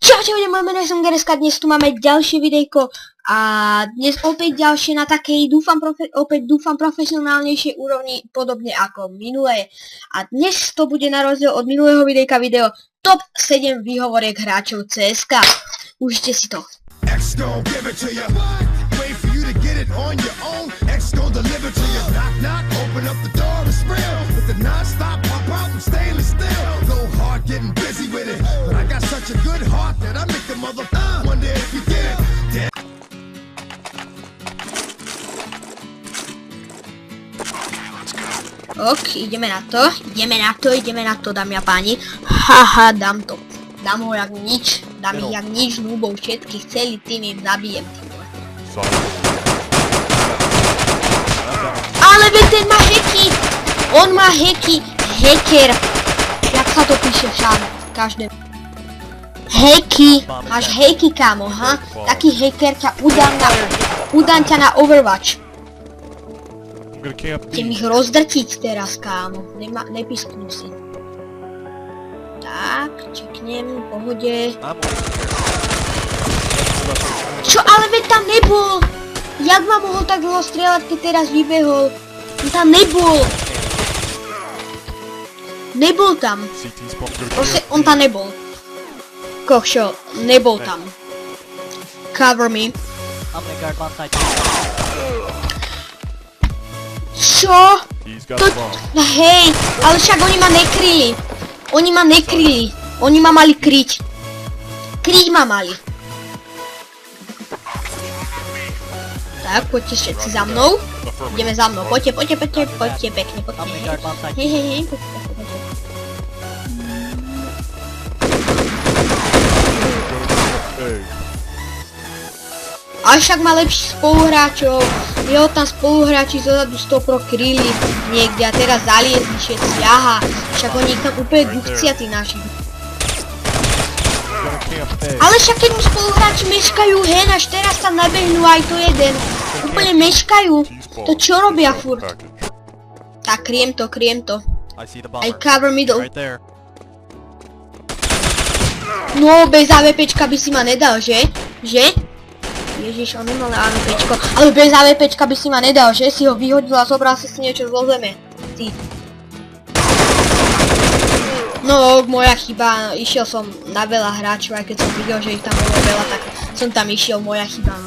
Čaute, moje meno som Gereska, dnes tu máme ďalšie videjko a dnes opäť ďalšie na takej, dúfam profesionálnejšej úrovni, podobne ako minulé. A dnes to bude na rozdiel od minulého videjka video TOP 7 výhovoriek hráčov CSK. Užite si to. Ok, ideme na to, dámy a páni. Haha, dám to. Dám ho jak nič. Dám ich jak nič, núbov všetkých, celý tým im zabijem. Ale veď ten má hacky! On má hacky, hacker. Jak sa to píše však, každé. Hacky, máš hacky, kámo, ha? Taký hacker ťa udám ťa na Overwatch. Chcem ich rozdrtiť teraz, kámo. Nepisknú si. Tak, čeknem, v pohode. Čo, ale veď tam nebol! Jak ma mohol tak dlho strieľať, keď teraz vybehol? On tam nebol! Nebol tam. Proste, on tam nebol. Kochšo, nebol tam. Cover me. Čo? Hej, ale však oni ma nekryli. Oni ma mali kryť. Kryť ma mali. Tak, poďte všetci za mnou. Ideme za mnou. Poďte pekne, poďte. Hej, poďte. Ale však má lepších spoluhráčov. Jeho tam spoluhráči zozadu z toho prokryli niekde a teraz zaliezli všetci, aha. Však oni ich tam úplne duchcia, tí naši. Ale však keď mu spoluhráči meškajú, hen, až teraz tam nabehnú aj to jeden. Úplne meškajú. To čo robia furt? Tak, kryjem to. I cover middle. No, bez AWPčka by si ma nedal, že? Ježiš, on nemal AWPčko, ale bez AWPčka by si ma nedal, že? Si ho vyhodil a zobral si niečo zo zeme. Ty. No, moja chyba, išiel som na veľa hráčov, aj keď som videl, že ich tam bolo veľa, tak som tam išiel, moja chyba.